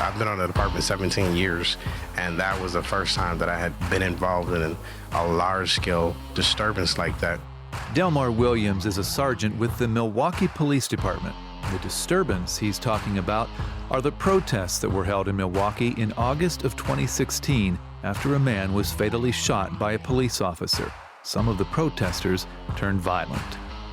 I've been on the department 17 years, and that was the first time that I had been involved in a large-scale disturbance like that. Delmar Williams is a sergeant with the Milwaukee Police Department. The disturbance he's talking about are the protests that were held in Milwaukee in August of 2016 after a man was fatally shot by a police officer. Some of the protesters turned violent.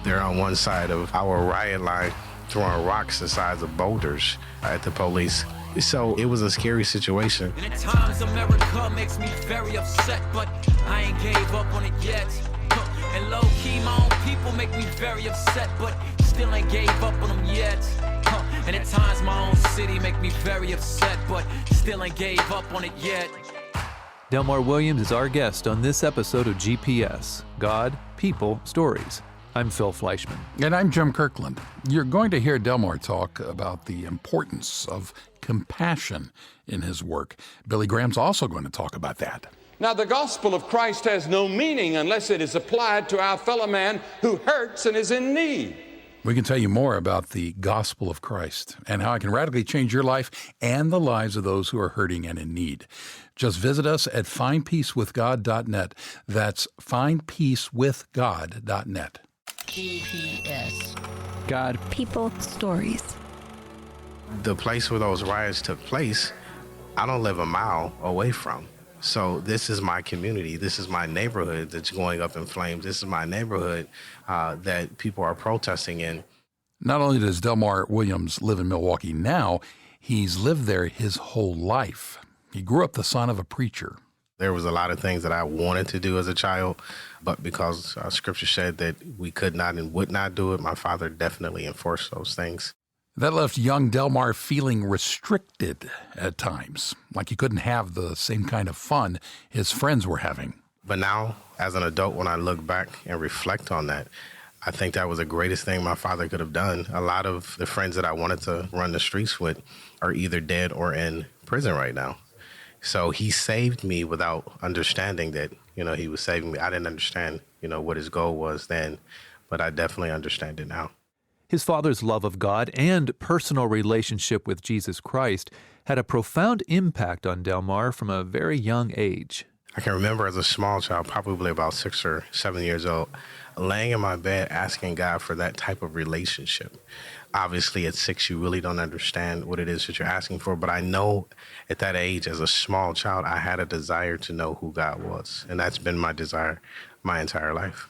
They're on one side of our riot line, throwing rocks the size of boulders at the police. So it was a scary situation. And at times America makes me very upset, but I ain't gave up on it yet. And low-key, my own people make me very upset, but still ain't gave up on them yet. And at times my own city make me very upset, but still ain't gave up on it yet. Delmar Williams is our guest on this episode of GPS, God, People, Stories. I'm Phil Fleischman. And I'm Jim Kirkland. You're going to hear Delmar talk about the importance of compassion in his work. Billy Graham's also going to talk about that. Now, the gospel of Christ has no meaning unless it is applied to our fellow man who hurts and is in need. We can tell you more about the gospel of Christ and how it can radically change your life and the lives of those who are hurting and in need. Just visit us at findpeacewithgod.net. That's findpeacewithgod.net. GPS. God, People, Stories. The place where those riots took place, I don't live a mile away from. So this is my community. This is my neighborhood that's going up in flames. This is my neighborhood that people are protesting in. Not only does Delmar Williams live in Milwaukee now, he's lived there his whole life. He grew up the son of a preacher. There was a lot of things that I wanted to do as a child, but because Scripture said that we could not and would not do it, my father definitely enforced those things. That left young Delmar feeling restricted at times, like he couldn't have the same kind of fun his friends were having. But now, as an adult, when I look back and reflect on that, I think that was the greatest thing my father could have done. A lot of the friends that I wanted to run the streets with are either dead or in prison right now. So he saved me without understanding that, he was saving me. I didn't understand, what his goal was then, but I definitely understand it now. His father's love of God and personal relationship with Jesus Christ had a profound impact on Delmar from a very young age. I can remember as a small child, probably about 6 or 7 years old, laying in my bed asking God for that type of relationship. Obviously, at 6, you really don't understand what it is that you're asking for, but I know at that age, as a small child, I had a desire to know who God was, and that's been my desire my entire life.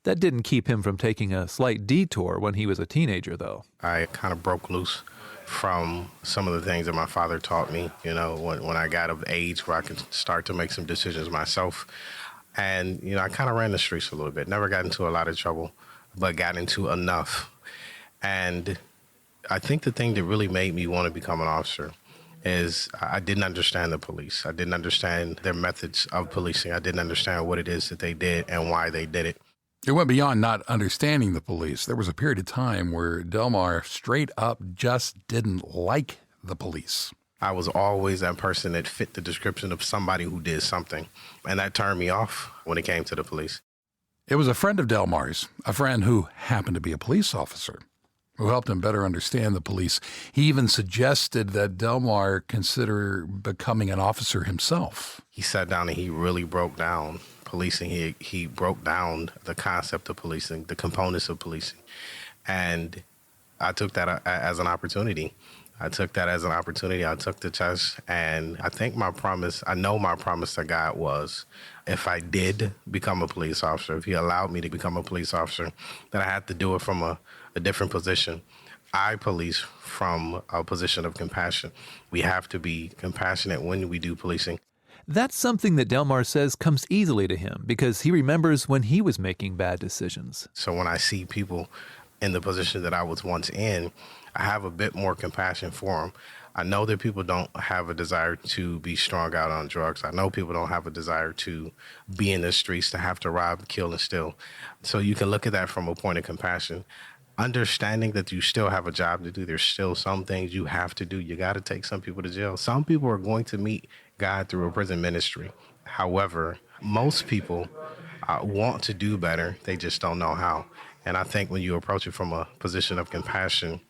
That didn't keep him from taking a slight detour when he was a teenager, though. I kind of broke loose from some of the things that my father taught me, when I got of age where I could start to make some decisions myself. And, I kind of ran the streets a little bit. Never got into a lot of trouble, but got into enough. And I think the thing that really made me want to become an officer is I didn't understand the police. I didn't understand their methods of policing. I didn't understand what it is that they did and why they did it. It went beyond not understanding the police. There was a period of time where Delmar straight up just didn't like the police. I was always that person that fit the description of somebody who did something, and that turned me off when it came to the police. It was a friend of Delmar's, a friend who happened to be a police officer, who helped him better understand the police. He even suggested that Delmar consider becoming an officer himself. He sat down and he really broke down policing. He broke down the concept of policing, the components of policing. And I took that as an opportunity. I took the test, and I think my promise to God was, if I did become a police officer, if he allowed me to become a police officer, that I had to do it from a different position. I police from a position of compassion. We have to be compassionate when we do policing. That's something that Delmar says comes easily to him because he remembers when he was making bad decisions. So when I see people in the position that I was once in, I have a bit more compassion for them. I know that people don't have a desire to be strung out on drugs. I know people don't have a desire to be in the streets, to have to rob, kill, and steal. So you can look at that from a point of compassion. Understanding that you still have a job to do. There's still some things you have to do. You got to take some people to jail. Some people are going to meet God through a prison ministry. However, most people want to do better. They just don't know how. And I think when you approach it from a position of compassion,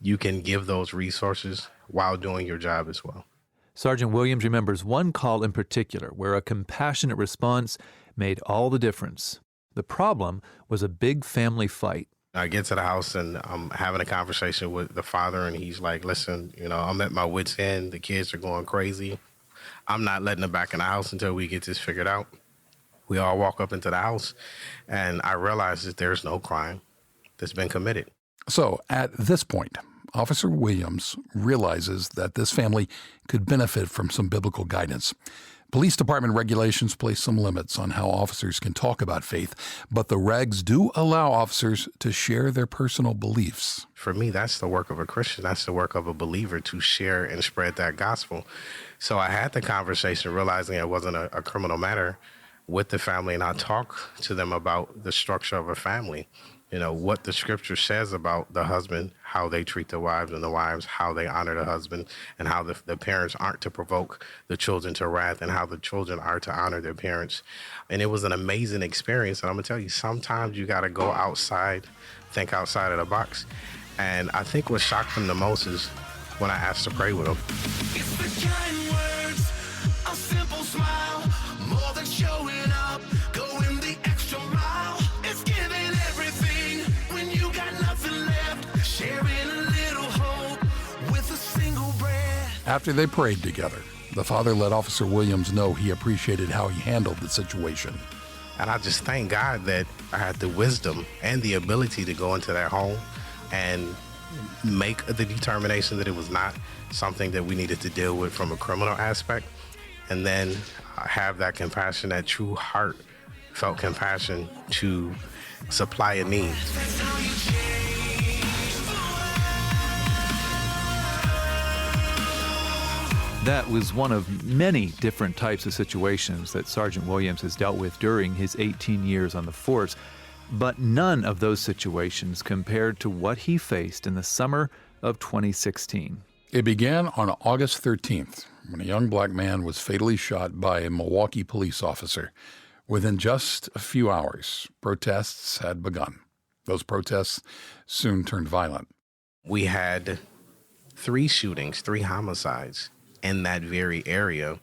you can give those resources while doing your job as well. Sergeant Williams remembers one call in particular where a compassionate response made all the difference. The problem was a big family fight. I get to the house and I'm having a conversation with the father, and he's like, listen, I'm at my wit's end. The kids are going crazy. I'm not letting them back in the house until we get this figured out. We all walk up into the house, and I realize that there's no crime that's been committed. So at this point, Officer Williams realizes that this family could benefit from some biblical guidance. Police department regulations place some limits on how officers can talk about faith, but the regs do allow officers to share their personal beliefs. For me, that's the work of a Christian. That's the work of a believer, to share and spread that gospel. So I had the conversation, realizing it wasn't a criminal matter, with the family, and I talked to them about the structure of a family. What the scripture says about the husband, how they treat the wives, and the wives, how they honor the husband, and how the parents aren't to provoke the children to wrath, and how the children are to honor their parents. And it was an amazing experience. And I'm going to tell you, sometimes you got to go outside, think outside of the box. And I think what shocked them the most is when I asked to pray with them. It's the kind words, a simple smile, more than showing up, going the extra mile. It's giving everything when you got nothing left, sharing a little hope with a single breath. After they prayed together, the father let Officer Williams know he appreciated how he handled the situation. And I just thank God that I had the wisdom and the ability to go into that home and make the determination that it was not something that we needed to deal with from a criminal aspect, and then have that compassion, that true heartfelt compassion to supply a need. That was one of many different types of situations that Sergeant Williams has dealt with during his 18 years on the force. But none of those situations compared to what he faced in the summer of 2016. It began on August 13th, when a young black man was fatally shot by a Milwaukee police officer. Within just a few hours, protests had begun. Those protests soon turned violent. We had 3 shootings, 3 homicides in that very area,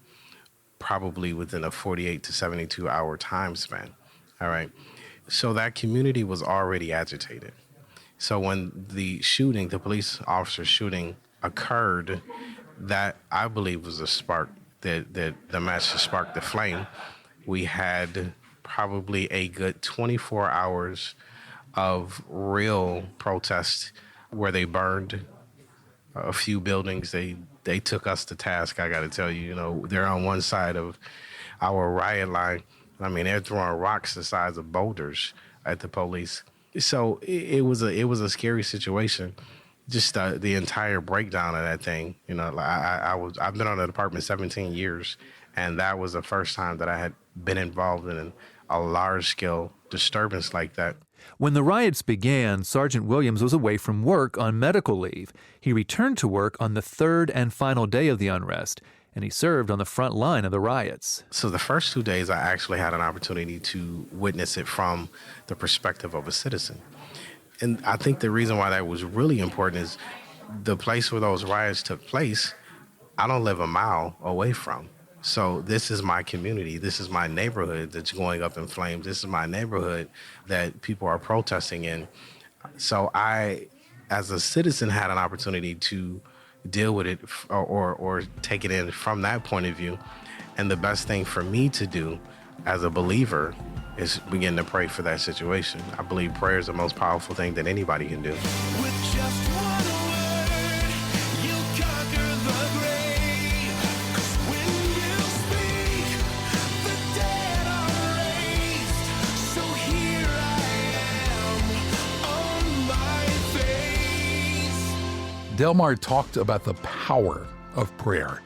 probably within a 48 to 72 hour time span. All right. So that community was already agitated. So when the police officer shooting occurred, that I believe was a spark, that the match that sparked the flame. We had probably a good 24 hours of real protest where they burned a few buildings. They took us to task. I got to tell you, they're on one side of our riot line. I mean, they're throwing rocks the size of boulders at the police. So it was a scary situation. Just the entire breakdown of that thing. I've been on the department 17 years, and that was the first time that I had been involved in a large scale disturbance like that. When the riots began, Sergeant Williams was away from work on medical leave. He returned to work on the 3rd and final day of the unrest, and he served on the front line of the riots. So the first 2 days, I actually had an opportunity to witness it from the perspective of a citizen. And I think the reason why that was really important is the place where those riots took place, I don't live a mile away from. So this is my community. This is my neighborhood that's going up in flames. This is my neighborhood that people are protesting in. So I, as a citizen, had an opportunity to deal with it or take it in from that point of view. And the best thing for me to do as a believer is begin to pray for that situation. I believe prayer is the most powerful thing that anybody can do. With just one word, you conquer the grave. 'Cause when you speak, the dead are raised. So here I am on my face. Delmar talked about the power of prayer,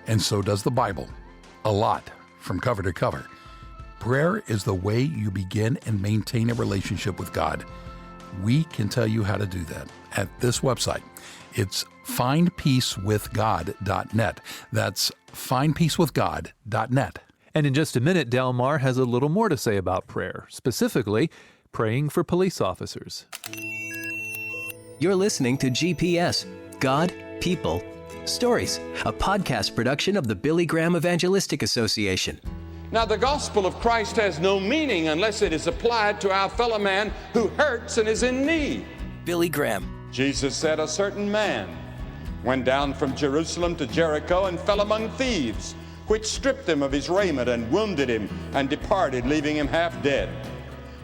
and so does the Bible. A lot, from cover to cover. Prayer is the way you begin and maintain a relationship with God. We can tell you how to do that at this website. It's findpeacewithgod.net. That's findpeacewithgod.net. And in just a minute, Delmar has a little more to say about prayer, specifically praying for police officers. You're listening to GPS, God, People, Stories, a podcast production of the Billy Graham Evangelistic Association. Now, the gospel of Christ has no meaning unless it is applied to our fellow man who hurts and is in need. Billy Graham. Jesus said a certain man went down from Jerusalem to Jericho and fell among thieves, which stripped him of his raiment and wounded him and departed, leaving him half dead.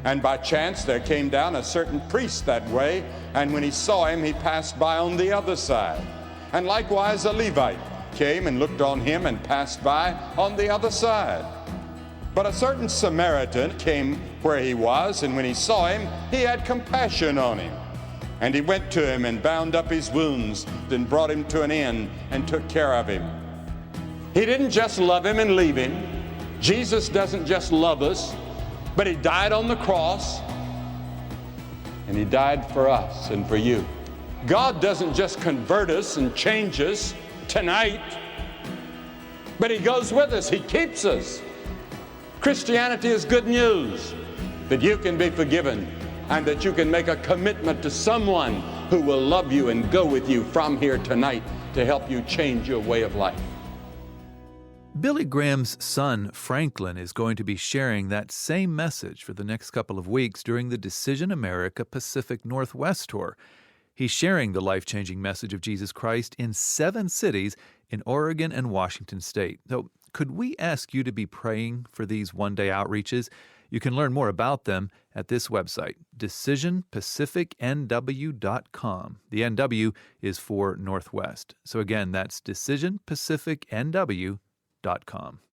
And by chance there came down a certain priest that way, and when he saw him, he passed by on the other side. And likewise a Levite came and looked on him and passed by on the other side. But a certain Samaritan came where he was, and when he saw him, he had compassion on him. And he went to him and bound up his wounds, then brought him to an inn and took care of him. He didn't just love him and leave him. Jesus doesn't just love us, but he died on the cross, and he died for us and for you. God doesn't just convert us and change us tonight, but he goes with us. He keeps us. Christianity is good news that you can be forgiven and that you can make a commitment to someone who will love you and go with you from here tonight to help you change your way of life. Billy Graham's son, Franklin, is going to be sharing that same message for the next couple of weeks during the Decision America Pacific Northwest Tour. He's sharing the life-changing message of Jesus Christ in 7 cities in Oregon and Washington State. So, could we ask you to be praying for these one-day outreaches? You can learn more about them at this website, decisionpacificnw.com. The NW is for Northwest. So again, that's decisionpacificnw.com.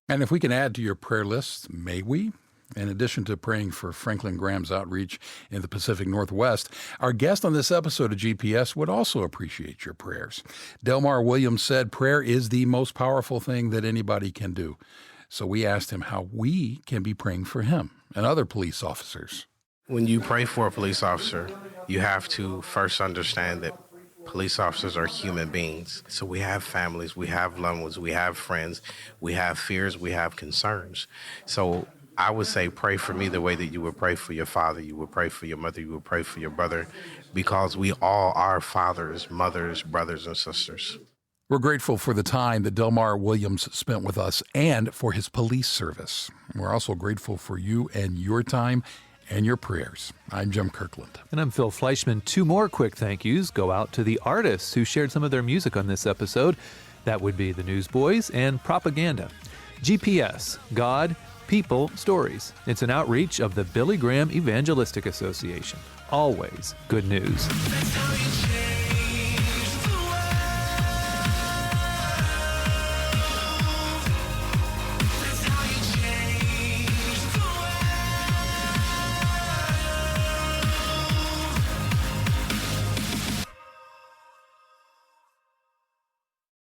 And if we can add to your prayer list, may we? In addition to praying for Franklin Graham's outreach in the Pacific Northwest, our guest on this episode of GPS would also appreciate your prayers. Delmar Williams said prayer is the most powerful thing that anybody can do. So we asked him how we can be praying for him and other police officers. When you pray for a police officer, you have to first understand that police officers are human beings. So we have families, we have loved ones, we have friends, we have fears, we have concerns. So I would say pray for me the way that you would pray for your father, you would pray for your mother, you would pray for your brother, because we all are fathers, mothers, brothers, and sisters. We're grateful for the time that Delmar Williams spent with us and for his police service. We're also grateful for you and your time and your prayers. I'm Jim Kirkland. And I'm Phil Fleischman. 2 more quick thank yous go out to the artists who shared some of their music on this episode. That would be the Newsboys and Propaganda. GPS, God, People, Stories. It's an outreach of the Billy Graham Evangelistic Association. Always good news.